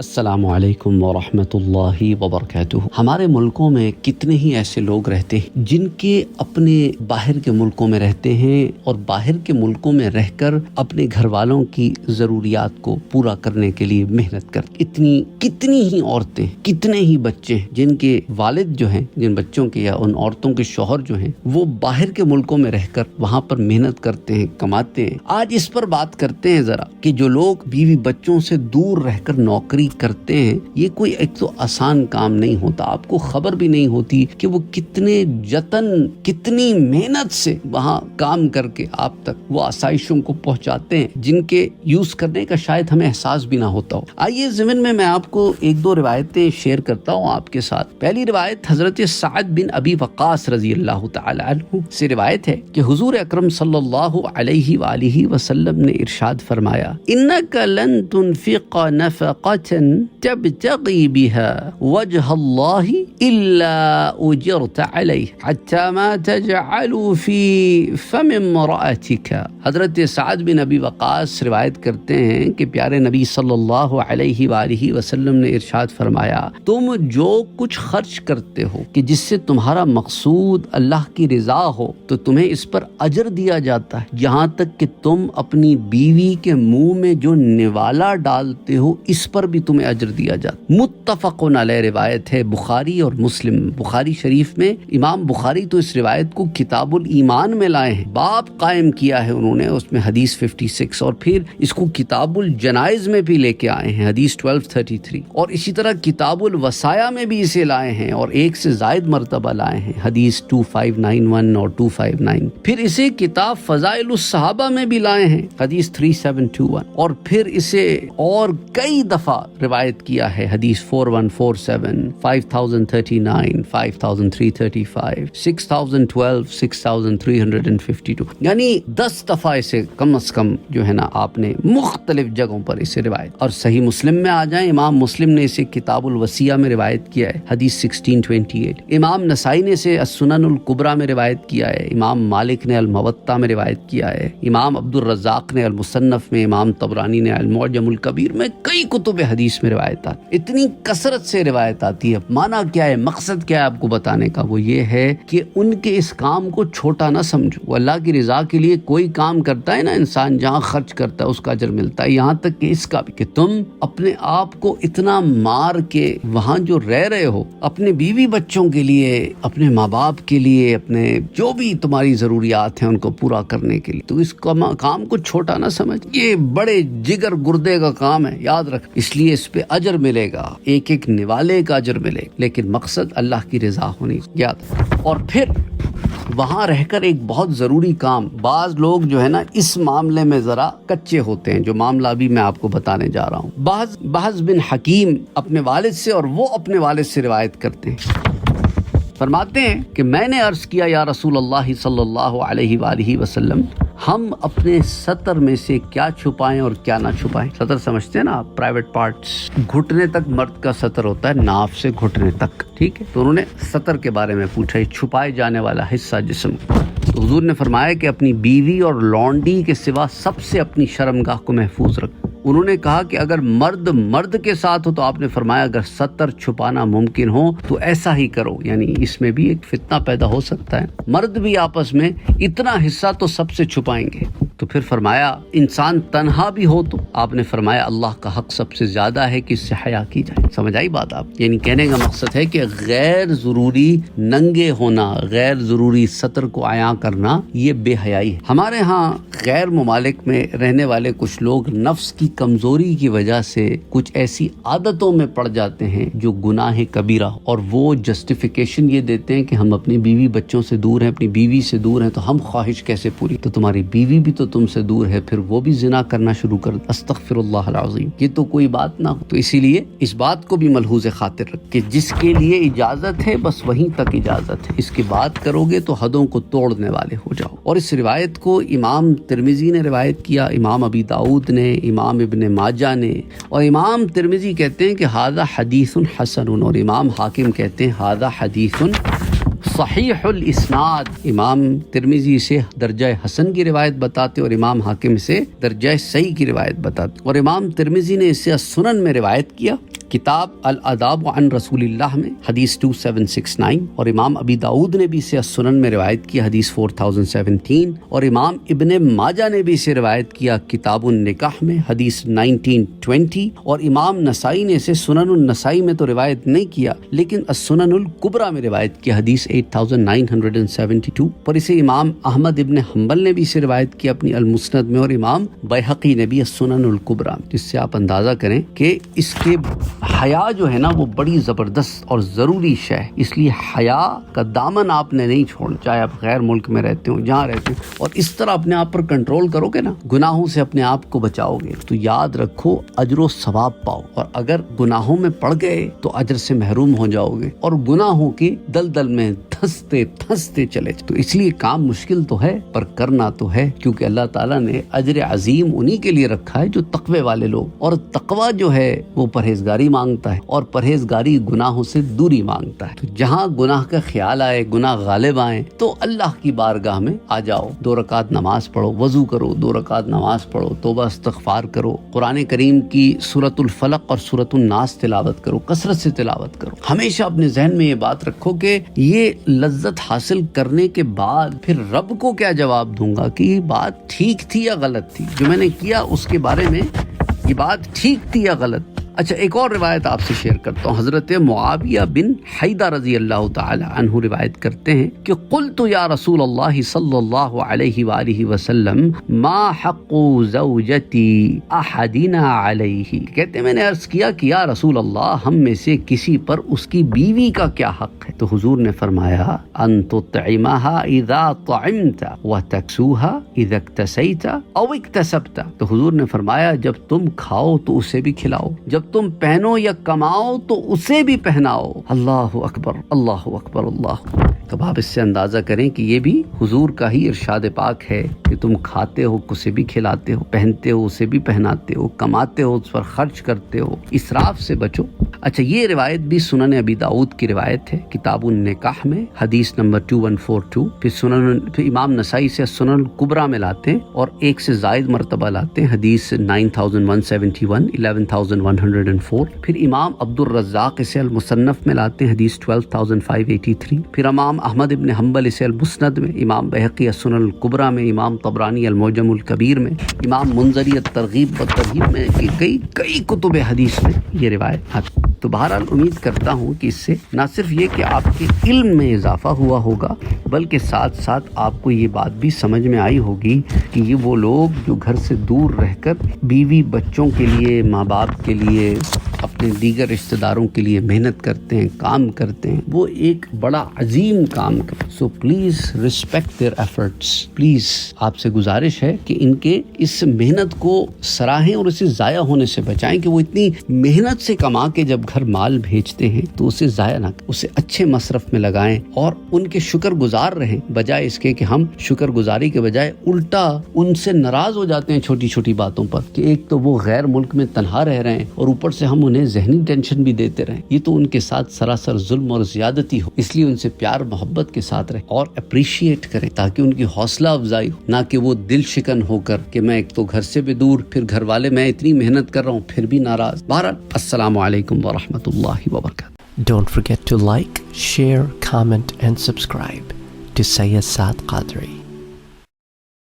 السلام علیکم ورحمۃ اللہ وبرکاتہ۔ ہمارے ملکوں میں کتنے ہی ایسے لوگ رہتے ہیں جن کے اپنے باہر کے ملکوں میں رہتے ہیں اور باہر کے ملکوں میں رہ کر اپنے گھر والوں کی ضروریات کو پورا کرنے کے لیے محنت کرتے۔ کتنی ہی عورتیں، کتنے ہی بچے ہیں جن کے والد جو ہیں، جن بچوں کے یا ان عورتوں کے شوہر جو ہیں، وہ باہر کے ملکوں میں رہ کر وہاں پر محنت کرتے ہیں، کماتے ہیں۔ آج اس پر بات کرتے ہیں ذرا کہ جو لوگ بیوی بچوں سے دور رہ کر نوکری کرتے ہیں، یہ کوئی ایک تو آسان کام نہیں ہوتا۔ آپ کو خبر بھی نہیں ہوتی کہ وہ کتنے جتن، کتنی محنت سے وہاں کام کر کے آپ تک وہ آسائشوں کو پہنچاتے ہیں جن کے یوز کرنے کا شاید ہمیں احساس بھی نہ ہوتا ہو۔ آئیے ضمن میں آپ کو ایک دو روایتیں شیئر کرتا ہوں آپ کے ساتھ۔ پہلی روایت حضرت سعد بن ابی وقاص رضی اللہ تعالی عنہ سے روایت ہے کہ حضور اکرم صلی اللہ علیہ وآلہ وسلم نے ارشاد فرمایا، انک لن تنفق نفقۃ تبتغی بها وجه اللہ الا اجرت علیہ حتی ما تجعل فی فم امرأتک۔ حضرت سعد بن ابی وقاص روایت کرتے ہیں کہ پیارے نبی صلی اللہ علیہ وآلہ وسلم نے ارشاد فرمایا، تم جو کچھ خرچ کرتے ہو کہ جس سے تمہارا مقصود اللہ کی رضا ہو تو تمہیں اس پر اجر دیا جاتا ہے، یہاں تک کہ تم اپنی بیوی کے منہ میں جو نوالا ڈالتے ہو اس پر بھی تمہیں اجر دیا جاتا۔ متفق علیہ روایت ہے، بخاری اور مسلم۔ بخاری شریف میں امام بخاری تو اس روایت کو کتاب الایمان میں لائے ہیں، باب قائم کیا ہے انہوں نے اس میں حدیث 56، اور پھر اس کو کتاب الجنائز میں بھی لے کے آئے ہیں حدیث 1233، اور اسی طرح کتاب الوصایا میں بھی اسے لائے ہیں اور ایک سے زائد مرتبہ لائے ہیں حدیث 2591 اور 259۔ پھر اسے کتاب فضائل الصحابہ میں بھی لائے ہیں حدیث 3721، اور پھر اسے اور کئی دفعہ روایت کیا ہے حدیث 4147، 5039، 5335، 6012، 6352، یعنی 10 دفعہ اسے کم از کم جو ہے نا آپ نے مختلف جگہوں پر اسے روایت۔ اور صحیح مسلم میں آ جائیں، امام مسلم نے اسے کتاب الوصیہ میں روایت کیا ہے حدیث 1628، امام نسائی نے اسے السنن الکبریٰ میں روایت کیا ہے، امام مالک نے الموطا میں روایت کیا ہے، امام عبد الرزاق نے المصنف میں، امام طبرانی نے المعجم الکبیر میں، کئی کتب حدیث میں روایت آتی۔ اتنی کثرت سے روایت آتی ہے، معنی کیا ہے، مقصد کیا ہے آپ کو بتانے کا؟ وہ یہ ہے کہ ان کے اس کام کو چھوٹا نہ سمجھو۔ وہ اللہ کی رضا کے لیے کوئی کام کرتا ہے نا انسان، جہاں خرچ کرتا ہے اس کا اجر ملتا ہے، یہاں تک کہ اس کا بھی کہ تم اپنے آپ کو اتنا مار کے وہاں جو رہ رہے ہو، اپنے بیوی بچوں کے لیے، اپنے ماں باپ کے لیے، اپنے جو بھی تمہاری ضروریات ہیں ان کو پورا کرنے کے لیے، تو اس کام کو چھوٹا نہ سمجھ۔ یہ بڑے جگر گردے کا کام ہے، یاد رکھ، اس لیے اس پہ اجر ملے گا، ایک ایک نوالے کا اجر ملے گا، لیکن مقصد اللہ کی رضا ہونی یاد رکھ۔ اور پھر وہاں رہ کر ایک بہت ضروری کام، بعض لوگ جو ہے نا اس معاملے میں ذرا کچے ہوتے ہیں، جو معاملہ بھی میں آپ کو بتانے جا رہا ہوں۔ بعض بن حکیم اپنے والد سے اور وہ اپنے والد سے روایت کرتے ہیں، فرماتے ہیں کہ میں نے عرض کیا یا رسول اللہ صلی اللہ علیہ وآلہ وسلم، ہم اپنے سطر میں سے کیا چھپائیں اور کیا نہ چھپائیں؟ سطر سمجھتے ہیں نا آپ، پرائیویٹ پارٹس، گھٹنے تک مرد کا سطر ہوتا ہے، ناف سے گھٹنے تک، ٹھیک ہے؟ تو انہوں نے سطر کے بارے میں پوچھا، یہ چھپائے جانے والا حصہ جسم۔ تو حضور نے فرمایا کہ اپنی بیوی اور لونڈی کے سوا سب سے اپنی شرمگاہ کو محفوظ رکھ۔ انہوں نے کہا کہ اگر مرد کے ساتھ ہو، تو آپ نے فرمایا اگر سطر چھپانا ممکن ہو تو ایسا ہی کرو، یعنی اس میں بھی ایک فتنہ پیدا ہو سکتا ہے، مرد بھی آپس میں اتنا حصہ تو سب سے چھپائیں گے۔ تو پھر فرمایا انسان تنہا بھی ہو تو آپ نے فرمایا اللہ کا حق سب سے زیادہ ہے کہ اس سے حیا کی جائے۔ سمجھ آئی بات آپ؟ یعنی کہنے کا مقصد ہے کہ غیر ضروری ننگے ہونا، غیر ضروری سطر کو عیاں کرنا، یہ بے حیائی ہے۔ ہمارے ہاں غیر ممالک میں رہنے والے کچھ لوگ نفس کی کمزوری کی وجہ سے کچھ ایسی عادتوں میں پڑ جاتے ہیں جو گناہ کبیرہ، اور وہ جسٹیفیکیشن یہ دیتے ہیں کہ ہم اپنی بیوی بچوں سے دور ہیں، اپنی بیوی سے دور ہیں، تو ہم خواہش کیسے پوری؟ تو تمہاری بیوی بھی تو تم سے دور ہے، پھر وہ بھی زنا کرنا شروع کر، استغفر اللہ العظیم، یہ تو کوئی بات نہ ہو۔ تو اسی لیے اس بات کو بھی ملحوظ خاطر رکھ کہ جس کے لیے اجازت ہے بس وہیں تک اجازت ہے، اس کی بات کرو گے تو حدوں کو توڑنے والے ہو جاؤ۔ اور اس روایت کو امام ترمذی نے روایت کیا، امام ابی داؤد نے، امام ابن ماجہ نے، اور امام ترمذی کہتے ہیں کہ ھذا حدیث حسن، اور امام حاکم کہتے ہیں ھذا حدیث صحیح الاسناد۔ امام ترمذی سے درجہ حسن کی روایت بتاتے اور امام حاکم سے درجہ صحیح کی روایت بتاتے، اور امام ترمذی نے اسے سنن میں روایت کیا کتاب الاداب عن رسول اللہ میں حدیث 2769، اور امام ابی داؤد نے بھی اسے السنن میں روایت کیا حدیث 4017، اور امام ابن ماجہ نے بھی اسے روایت کیا کتاب النکاح میں حدیث 1920، اور امام نسائی نے اسے سنن النسائی میں تو روایت نہیں کیا لیکن السنن الکبریٰ میں روایت کیا حدیث 8972، اور اسے امام احمد ابن حنبل نے بھی اسے روایت کیا اپنی المسند میں، اور امام بیہقی نے بھی السنن الکبریٰ، جس سے آپ اندازہ کریں کہ اس کے حیا جو ہے نا وہ بڑی زبردست اور ضروری شے ہے، اس لیے حیا کا دامن آپ نے نہیں چھوڑنا، چاہے آپ غیر ملک میں رہتے ہوں جہاں رہتے ہوں، اور اس طرح اپنے آپ پر کنٹرول کرو گے نا، گناہوں سے اپنے آپ کو بچاؤ گے تو یاد رکھو اجر و ثواب پاؤ، اور اگر گناہوں میں پڑ گئے تو اجر سے محروم ہو جاؤ گے اور گناہوں کی دلدل میں دھنستے چلے، تو اس لیے کام مشکل تو ہے پر کرنا تو ہے، کیونکہ اللہ تعالیٰ نے اجر عظیم انہی کے لیے رکھا ہے جو تقوی والے لوگ، اور تقوی جو ہے وہ پرہیزگاری مانگتا ہے، اور پرہیزگاری گناہوں سے دوری مانگتا ہے، تو جہاں گناہ کا خیال آئے، گناہ غالب آئے تو اللہ کی بارگاہ میں آ جاؤ، 2 رکعت نماز پڑھو، وضو کرو، 2 رکعت نماز پڑھو، توبہ استغفار کرو، قرآن کریم کی سورۃ الفلق اور سورۃ الناس تلاوت کرو، کثرت سے تلاوت کرو۔ ہمیشہ اپنے ذہن میں یہ بات رکھو کہ یہ لذت حاصل کرنے کے بعد پھر رب کو کیا جواب دوں گا کہ یہ بات ٹھیک تھی یا غلط تھی، جو میں نے کیا اس کے بارے میں یہ بات ٹھیک تھی یا غلط۔ اچھا، ایک اور روایت آپ سے شیئر کرتا ہوں، حضرت معاویہ بن حیدہ رضی اللہ تعالی عنہ روایت کرتے ہیں کہ قلت یا رسول اللہ صلی اللہ علیہ وآلہ وسلم ما حق زوجتی احدنا علیہ، کہتے ہیں میں نے عرض کیا کہ یا رسول اللہ ہم میں سے کسی پر اس کی بیوی کا کیا حق ہے، تو حضور نے فرمایا ان تطعمها اذا طعمت وتکسوها اذا اکتسیت او اکتسبت، تو حضور نے فرمایا جب تم کھاؤ تو اسے بھی کھلاؤ، جب تم پہنو یا کماؤ تو اسے بھی پہناؤ۔ اللہ اکبر اللہ اکبر اللہ اکبر۔ تو آپ اس سے اندازہ کریں کہ یہ بھی حضور کا ہی ارشاد پاک ہے کہ تم کھاتے ہو اسے بھی کھلاتے ہو، پہنتے ہو اسے بھی پہناتے ہو، کماتے ہو اس پر خرچ کرتے ہو، اسراف سے بچو۔ اچھا، یہ روایت بھی سنن ابی داؤد کی روایت ہے کتاب النکاح میں حدیث نمبر 2142، پھر امام نسائی سے سنن الکبریٰ میں لاتے ہیں اور 1 سے زائد مرتبہ لاتے ہیں حدیث 9171، 11104، پھر امام عبد الرزاق اسے المصنف میں لاتے ہیں حدیث 12583، پھر امام احمد ابن حنبل اسے المسند میں، امام بیہقی السنن الکبریٰ میں، امام طبرانی المعجم الکبیر میں، امام منذری الترغیب والترہیب میں، کئی کتب حدیث میں یہ روایت آتی۔ تو بہرحال امید کرتا ہوں کہ اس سے نہ صرف یہ کہ آپ کے علم میں اضافہ ہوا ہوگا بلکہ ساتھ ساتھ آپ کو یہ بات بھی سمجھ میں آئی ہوگی کہ یہ وہ لوگ جو گھر سے دور رہ کر بیوی بچوں کے لیے، ماں باپ کے لیے، اپنے دیگر رشتہ داروں کے لیے محنت کرتے ہیں، کام کرتے ہیں، وہ ایک بڑا عظیم کام کرتے ہیں۔ So please respect their efforts, please آپ سے گزارش ہے کہ ان کے اس محنت کو سراہیں اور اسے ضائع ہونے سے بچائیں کہ وہ اتنی محنت سے کما کے جب گھر مال بھیجتے ہیں تو اسے ضائع نہ کریں، اسے اچھے مصرف میں لگائیں اور ان کے شکر گزار رہیں، بجائے اس کے کہ ہم شکر گزاری کے بجائے الٹا ان سے ناراض ہو جاتے ہیں چھوٹی چھوٹی باتوں پر کہ ایک تو وہ غیر ملک میں تنہا رہ رہے ہیں اور اوپر سے ہم انہیں ذہنی ٹینشن بھی دیتے رہیں، یہ تو ان کے ساتھ سراسر ظلم اور زیادتی ہو۔ اس لیے ان سے پیار محبت کے ساتھ رہیں اور اپریشیٹ کریں تاکہ ان کی حوصلہ افزائی ہو، نہ کہ وہ دل شکن ہو کر کہ میں ایک تو گھر سے بھی دور، پھر گھر والے میں اتنی محنت کر رہا ہوں پھر بھی ناراض۔ بہرحال السلام علیکم ورحمۃ اللہ وبرکاتہ۔ Don't forget to like, share, comment and subscribe to Sayyid Saad Qadri.